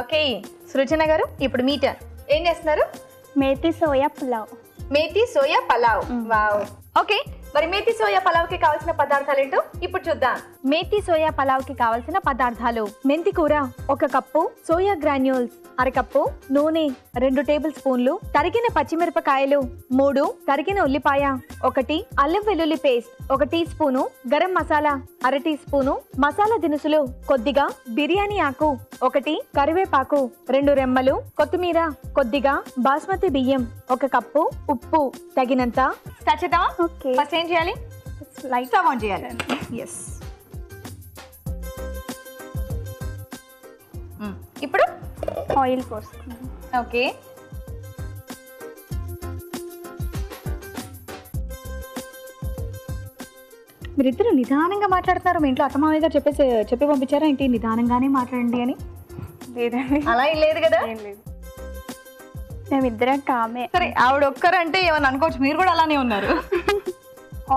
Okay సృజన గారు, ఇప్పుడు మీ turn. ఏం చేస్తున్నారు? Methi soya pulao. Methi soya pulao. Wow. Okay, మరి మేతి సోయా పలావ్ కి కావాల్సిన పదార్థాలు ఏంటో ఇప్పుడు చూద్దాం. మేతి సోయా పలావ్ కి కావాల్సిన పదార్థాలు: మెంతి కూర 1 కప్పు, సోయా గ్రాన్యూల్స్ 1/2 కప్పు, నూనె 2 టేబుల్ స్పూన్లు, తరిగిన పచ్చిమిరపకాయలు 3, తరిగిన ఉల్లిపాయ 1, అల్లం వెల్లుల్లి paste 1 teaspoon, garam masala 1/2 teaspoon, masala దినుసులు కొద్దిగా, బిర్యానీ ఆకు 1, కరివేపాకు 2 రెమ్మలు, కొత్తిమీర కొద్దిగా, బాస్మతి బియ్యం 1 కప్పు, ఉప్పు తగినంత. స్టార్ట్ చేద్దామా? ఓకే. ఫస్ట్ ఏం చేయాలి? లైట్ స్టవ్ ఆన్ చేయాలి. ఎస్. ఇప్పుడు ఆయిల్ పోసుకుందాం. ఓకే. మీరిద్దరు నిదానంగా మాట్లాడుతున్నారు. మీ ఇంట్లో అత్తమామయ్య గారు చెప్పి పంపించారా ఏంటి నిదానంగానే మాట్లాడండి అని? లేదండి, అలా ఏం లేదు కదా. ఏం లేదు, మేమిద్దరం కామే. సరే, ఆవిడ ఒక్కరంటే ఏమన్నా అనుకోవచ్చు, మీరు కూడా అలానే ఉన్నారు.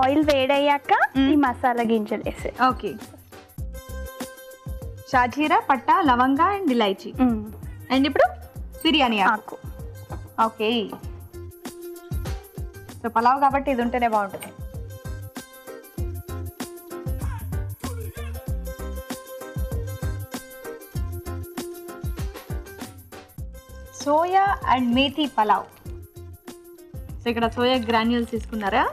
ఆయిల్ వేడయ్యాక ఈ మసాలా గింజలు వేసే. ఓకే. షాజీరా, పట్టా, లవంగా అండ్ ఇలాయచీ. అండ్ ఇప్పుడు బిర్యానీ ఆకు. ఓకే. సో పలావ్ కాబట్టి ఇది ఉంటేనే బాగుంటుంది. Soya and methi pulao. So ఇక్కడ సోయా గ్రాన్యూల్స్ తీసుకున్నారా?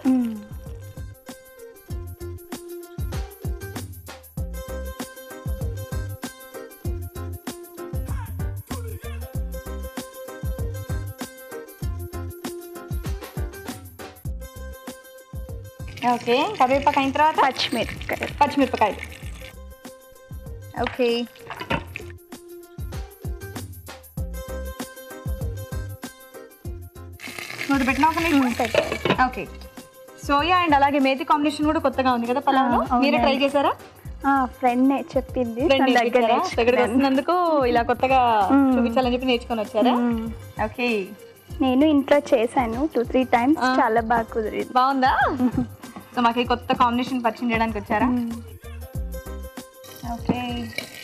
ఓకే. కరివేపాకు అయిన తర్వాత పచ్చిమిరపకాయలు. ఓకే. మూడు పెట్టినా ఒక నిమిషం. ఓకే. సోయా అండ్ అలాగే మేతి కాంబినేషన్ కూడా కొత్తగా ఉంది కదా పలావ్లో. మీరే ట్రై చేశారా? ఫ్రెండ్ చెప్పింది. ఇక్కడికి వస్తున్నందుకు ఇలా కొత్తగా చూపించాలని చెప్పి నేర్చుకొని వచ్చారా? ఓకే. నేను ఇంట్లో చేశాను 2-3 టైమ్స్, చాలా బాగా కుదిరింది. బాగుందా? సో మాకు ఈ కొత్త కాంబినేషన్ పరిచయం చేయడానికి వచ్చారా? ఓకే,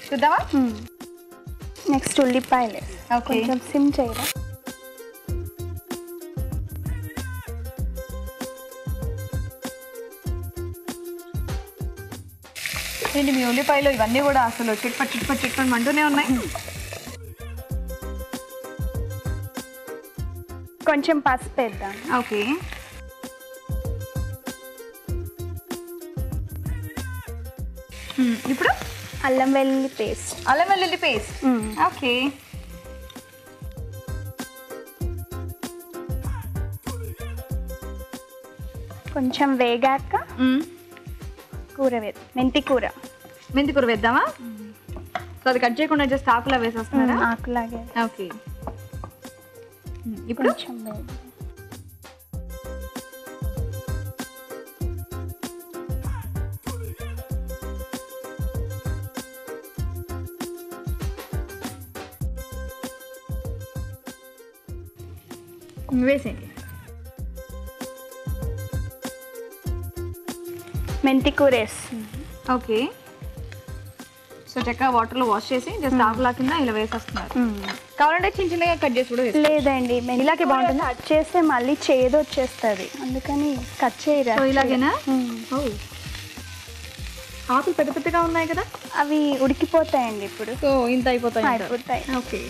చూద్దామా? నెక్స్ట్ ఉల్లిపాయలు. కొంచెం సిమ్ చేయరా? ఏంటి మీ ఉల్లిపాయలు ఇవన్నీ కూడా అసలు చిట్పట్ మంటూనే ఉన్నాయి. కొంచెం పసుపు వేద్దాం. ఓకే. ఇప్పుడు అల్లం వెల్లుల్లి పేస్ట్. ఓకే. కొంచెం వేగాక కూర మెంతి కూర వేద్దామా? సో అది కట్ చేయకుండా జస్ట్ ఆకులా వేసేస్తున్నారా? ఆకులాగే. ఓకే. ఇప్పుడు వేసేయండి. మెంతి కూర వేస్తుంది. ఓకే. సో చక్కగా వాటర్లో వాష్ చేసి జస్ట్ ఆకులా కింద ఇలా వేసేస్తున్నారు. కావాలంటే చిన్నగా కట్ చేసి కూడా వేస్తారు. లేదండి, ఇలాగే బాగుంటుంది. కట్ చేస్తే మళ్ళీ చేదు వచ్చేస్తుంది, అందుకని కట్ చేయరా. ఇలాగేనా? ఆకులు పెద్దగా ఉన్నాయి కదా, అవి ఉడికిపోతాయండి ఇప్పుడు. సో ఇంత అయిపోతాయి. ఓకే.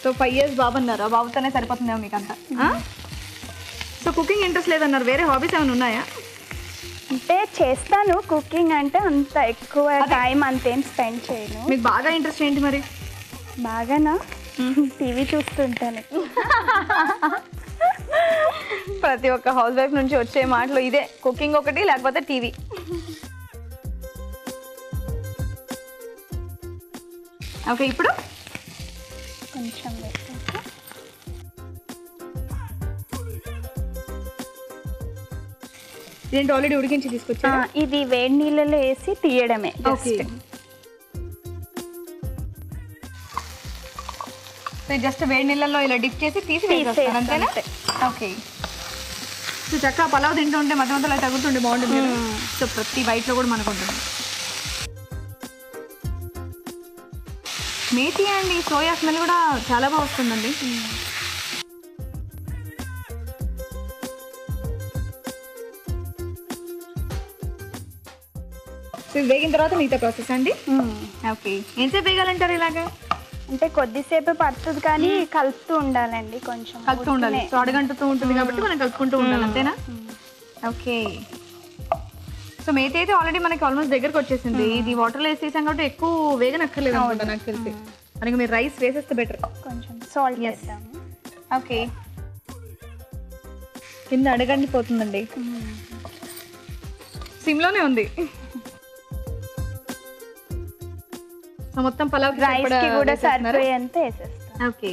సో 5 years బాబు అన్నారు, ఆ బాబుతోనే సరిపోతుందేమో మీకు అంతా. సో కుకింగ్ ఇంట్రెస్ట్ లేదన్నారు, వేరే హాబీస్ ఏమైనా ఉన్నాయా? అంటే చేస్తాను కుకింగ్, అంటే అంత ఎక్కువ టైం అంతేం స్పెండ్ చేయను. మీకు బాగా ఇంట్రెస్ట్ ఏంటి మరి? బాగానా? టీవీ చూస్తుంటాను. ప్రతి ఒక్క హౌస్ వైఫ్ నుంచి వచ్చే మాటలు ఇదే, కుకింగ్ ఒకటి లేకపోతే టీవీ. ఓకే. ఇప్పుడు కొంచెం ఏంటి ఆల్రెడీ ఉడికించి తీసుకొచ్చా? ఇది వేడి నీళ్ళలో వేసి తీయడమే. జస్ట్ వేడి నీళ్ళలో ఇలా డిప్ చేసి తీసి వేసేస్తాను అంతేనా? ఓకే. సో చక్కగా పలావ్ తింటూ ఉంటే మధ్య మధ్యలో తగ్గుతుంటే బాగుంటుంది కదా. సో ప్రతి బయటలో కూడా మనకు ఉంటుంది. మేతి అండ్ ఈ సోయా స్మెల్ కూడా చాలా బాగా వస్తుందండి. సో వేగిన తర్వాత మిగతా ప్రాసెస్ అండి. ఓకే, ఎంతసేపు వేగాలంటారు ఇలాగా? అంటే కొద్దిసేపు పడుతుంది కానీ కలుపుతూ ఉండాలండి, కొంచెం కలుపుతూ ఉండాలి. సో అడగంటుతూ ఉంటుంది కాబట్టి మనం కలుపుకుంటూ ఉండాలి, అంతేనా? ఓకే. సో మేతి అయితే ఆల్రెడీ మనకి ఆల్మోస్ట్ దగ్గరకు వచ్చేసింది. ఇది వాటర్లో వేసేసాం కాబట్టి ఎక్కువ వేగనక్కర్లేదు అనుకుంటా నాకు తెలిసి. మనకి మీరు రైస్ వేసేస్తే బెటర్. కొంచెం సాల్ట్ వేస్తాము. ఓకే, కింద అడగండిపోతుందండి, సిమ్లోనే ఉంది. సో మొత్తం పలావ్ రైస్ కి కూడా సరిపోయేంత వేసేస్తాం. ఓకే.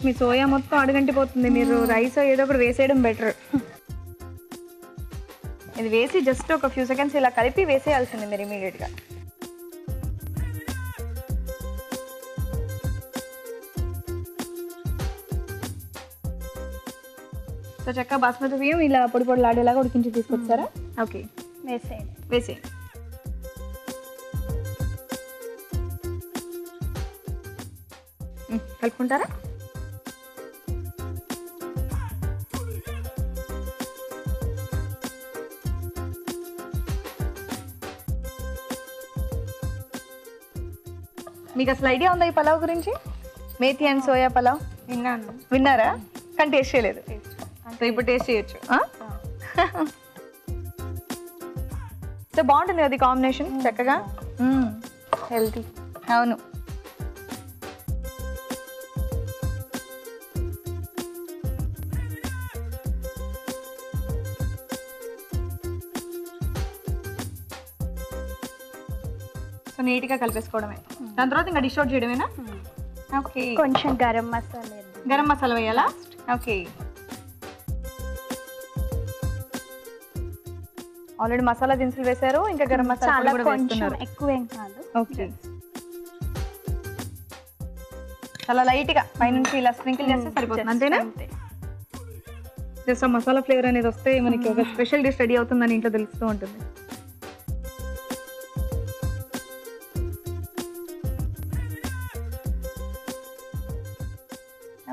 మీ సోయా మొత్తం అడగంటిపోతుంది. మీరు రైస్ ఏదో ఒకటి వేసేయడం బెటర్. ఇది వేసి జస్ట్ ఒక ఫ్యూ సెకండ్స్ ఇలా కలిపి వేసేయాల్సింది మీరు ఇమీడియట్గా. సో చక్కగా బాస్మతి బియ్యం ఇలా పొడి పొడిలాడేలాగా ఉడికించి తీసుకొచ్చారా? ఓకే, వేసేయండి. కలుపుకుంటారా? మీకు అసలు ఐడియా ఉందా ఈ పలావ్ గురించి? మేతి అండ్ సోయా పలావ్ విన్నారా? కానీ టేస్ట్ చేయలేదు. సో ఇప్పుడు టేస్ట్ చేయొచ్చు. సో బాగుంటుంది అది కాంబినేషన్ చక్కగా, హెల్తీ. అవును. సో నీట్గా కలిపేసుకోవడమే. దాని తర్వాత ఇంకా డిష్ అవుట్ చేయడమేనా? ఓకే. కొంచెం గరం మసాలా వేయాలా? ఓకే. ఆల్రెడీ మసాలా దినుసులు వేశారు, ఇంకా గరం మసాలా కూడా కొంచెం ఎక్కువేం కాదు. ఓకే. చాలా లైట్ గా పైనుంచి ఇలా స్ప్రింకిల్ చేస్తే సరిపోతుంది, అంతేనా? జస్ట్ ఆ మసాలా ఫ్లేవర్ అనేది వస్తే మనకి ఒక స్పెషల్ డిష్ రెడీ అవుతుందని ఇంట్లో తెలుస్తూ ఉంటుంది.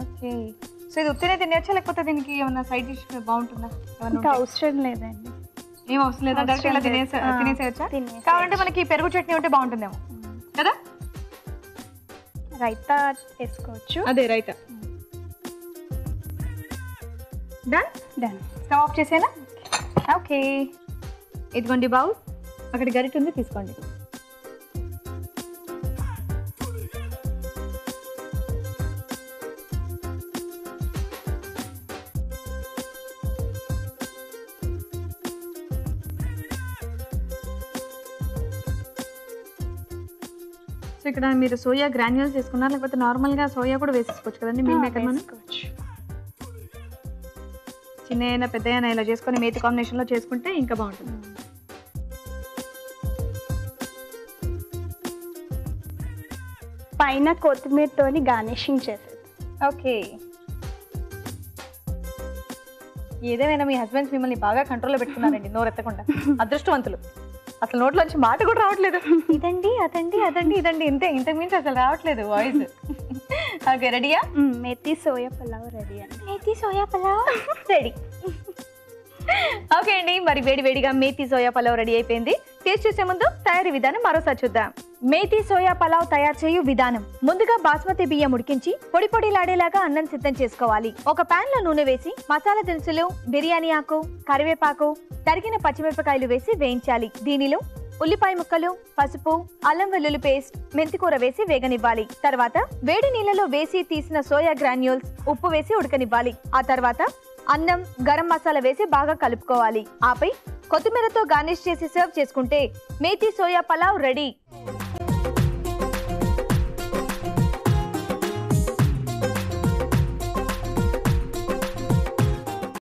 ఓకే. సో ఇది ఉత్తినే తినేచ్చా లేకపోతే దీనికి ఏమన్నా సైడ్ డిష్ బాగుంటుందా? అవసరం లేదండి. ఏం అవసరం లేదా? డైరెక్ట్ ఇలా తినేసేయచ్చా? కావాలంటే మనకి పెరుగు చట్నీ ఉంటే బాగుంటుందేమో కదా. రైతా వేసుకోవచ్చు. అదే రైతా. డన్. స్టవ్ ఆఫ్ చేసేనా? ఓకే. ఇదిగోండి బౌల్, అక్కడ గరిటె ఉంది, తీసుకోండి. సో ఇక్కడ మీరు సోయా గ్రాన్యూల్స్ వేసుకున్నారు, లేకపోతే నార్మల్గా సోయా కూడా వేసేసుకోవచ్చు కదండి. మీల్ మేకర్ మనం చిన్న అయినా పెద్ద అయినా ఇలా చేసుకొని మేతి కాంబినేషన్లో చేసుకుంటే ఇంకా బాగుంటుంది. పైన కొత్తిమీరతోని గార్నిషింగ్ చేసేది. ఓకే. ఏదేమైనా మీ హస్బెండ్స్ మిమ్మల్ని బాగా కంట్రోల్లో పెట్టుకున్నారండి, నోరెత్తకుండా. అదృష్టవంతులు. అసలు నోట్లోంచి మాట కూడా రావట్లేదు. ఇదండి అదండి అదండి ఇదండి, ఇంతకు మించి అసలు రావట్లేదు వాయిస్. ఓకే, రెడీయా? మేతి సోయా పలావ్ రెడీ అండి. Methi soya pulao ready. Okay అండి, మరి వేడి వేడిగా మేతి సోయా పలావ్ రెడీ అయిపోయింది. టేస్ట్ చూసే ముందు తయారీ విధానం మరోసారి చూద్దాం. మేతి సోయా పలావ్ తయారు చేయు విధానం. ముందుగా బాస్మతి బియ్యం ఉడికించి పొడి పొడిలాడేలాగా అన్నం సిద్ధం చేసుకోవాలి. ఒక పాన్ లో నూనె వేసి మసాలా దినుసులు, బిర్యానీ ఆకు, కరివేపాకు, తరిగిన పచ్చిమిరపకాయలు వేసి వేయించాలి. దీనిలో ఉల్లిపాయ ముక్కలు, పసుపు, అల్లం వెల్లుల్లి పేస్ట్, మెంతికూర వేసి వేగనివ్వాలి. తర్వాత వేడి నీళ్ళలో వేసి తీసిన సోయా గ్రాన్యూల్స్, ఉప్పు వేసి ఉడకనివ్వాలి. ఆ తర్వాత అన్నం, గరం మసాలా వేసి బాగా కలుపుకోవాలి. ఆపై కొత్తిమీరతో గార్నిష్ చేసి సర్వ్ చేసుకుంటే మేతి సోయా పలావ్ రెడీ.